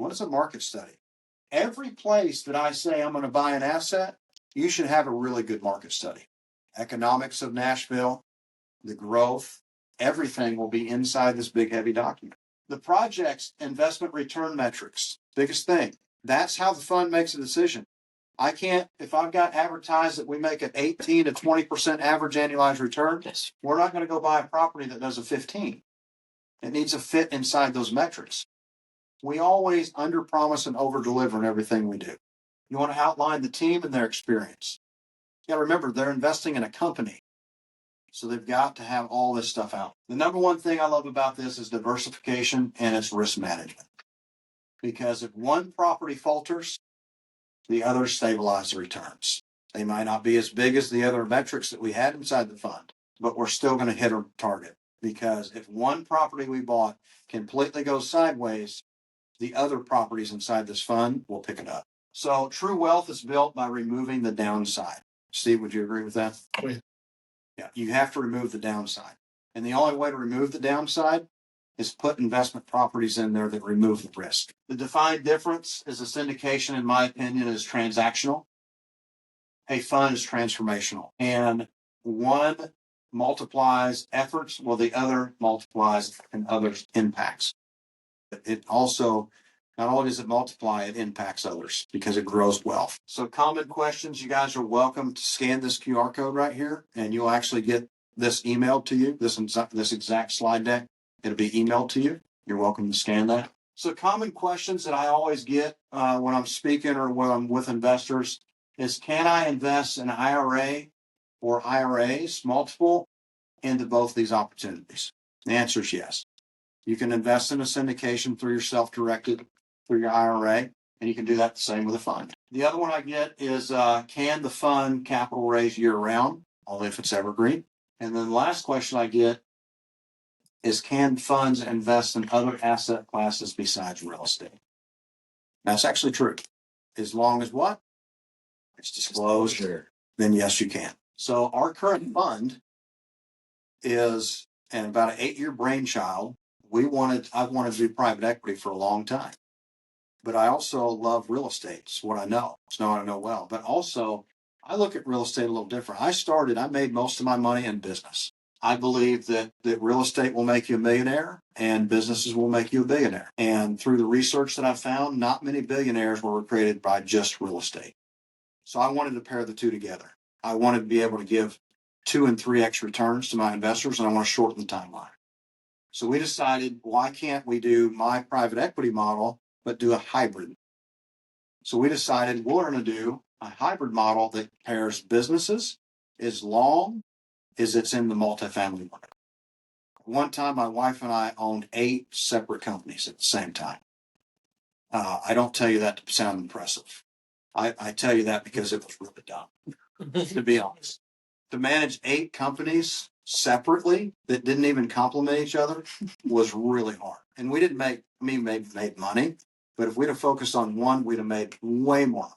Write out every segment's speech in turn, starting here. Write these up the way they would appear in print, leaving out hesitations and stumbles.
What is a market study? Every place that I say I'm going to buy an asset, you should have a really good market study. Economics of Nashville, the growth, everything will be inside this big, heavy document. The project's investment return metrics, biggest thing. That's how the fund makes a decision. I can't, if I've got advertised that we make an 18 to 20% average annualized return, we're not going to go buy a property that does a 15. It needs to fit inside those metrics. We always under-promise and over-deliver in everything we do. You want to outline the team and their experience. Yeah, remember, they're investing in a company. So they've got to have all this stuff out. The number one thing I love about this is diversification and its risk management. Because if one property falters, the others stabilize the returns. They might not be as big as the other metrics that we had inside the fund, but we're still going to hit our target. Because if one property we bought completely goes sideways, the other properties inside this fund will pick it up. So true wealth is built by removing the downside. Steve, would you agree with that? Yeah, you have to remove the downside. And the only way to remove the downside is put investment properties in there that remove the risk. The defined difference is a syndication, in my opinion, is transactional. A fund is transformational. And one multiplies efforts while the other multiplies and others impacts. It also, not only does it multiply, it impacts others because it grows wealth. So common questions, you guys are welcome to scan this QR code right here, and you'll actually get this emailed to you, this exact slide deck. It'll be emailed to you. You're welcome to scan that. So common questions that I always get when I'm speaking or when I'm with investors is, can I invest in IRA or IRAs, multiple, into both these opportunities? The answer is yes. You can invest in a syndication through your self-directed, through your IRA, and you can do that the same with a fund. The other one I get is, can the fund capital raise year-round, only if it's evergreen? And then the last question I get is, can funds invest in other asset classes besides real estate? That's actually true. As long as what? It's disclosed, then yes, you can. So our current fund is, and about an 8-year brainchild. I've wanted to do private equity for a long time, but I also love real estate. It's what I know. It's what I know well, but also I look at real estate a little different. I made most of my money in business. I believe that real estate will make you a millionaire and businesses will make you a billionaire. And through the research that I found, not many billionaires were created by just real estate. So I wanted to pair the two together. I wanted to be able to give 2 and 3x returns to my investors, and I want to shorten the timeline. So we decided, why can't we do my private equity model, but do a hybrid? So we decided we're going to do a hybrid model that pairs businesses as long as it's in the multifamily market. One time, my wife and I owned 8 separate companies at the same time. I don't tell you that to sound impressive. I tell you that because it was really dumb, to be honest. To manage 8 companies separately that didn't even complement each other was really hard. And we didn't made money, but if we'd have focused on one, we'd have made way more money.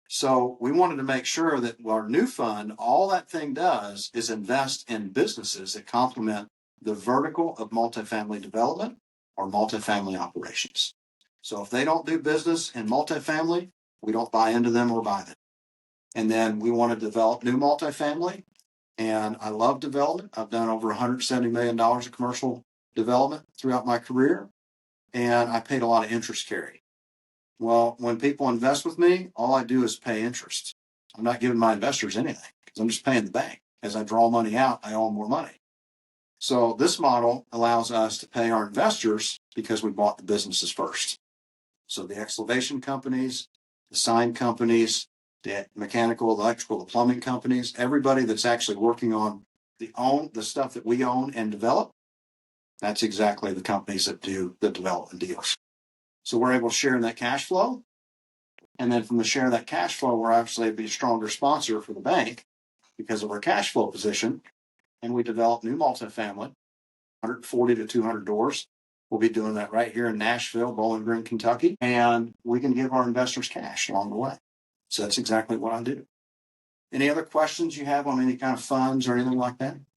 So we wanted to make sure that our new fund, all that thing does is invest in businesses that complement the vertical of multifamily development or multifamily operations. So if they don't do business in multifamily, we don't buy into them or buy them. And then we want to develop new multifamily. And I love development. I've done over $170 million of commercial development throughout my career. And I paid a lot of interest carry. Well, when people invest with me, all I do is pay interest. I'm not giving my investors anything because I'm just paying the bank. As I draw money out, I owe more money. So this model allows us to pay our investors because we bought the businesses first. So the excavation companies, the sign companies, the mechanical, electrical, the plumbing companies, everybody that's actually working on the stuff that we own and develop, that's exactly the companies that do the development deals. So we're able to share in that cash flow. And then from the share of that cash flow, we're actually be a stronger sponsor for the bank because of our cash flow position. And we develop new multifamily, 140 to 200 doors. We'll be doing that right here in Nashville, Bowling Green, Kentucky. And we can give our investors cash along the way. So that's exactly what I do. Any other questions you have on any kind of funds or anything like that?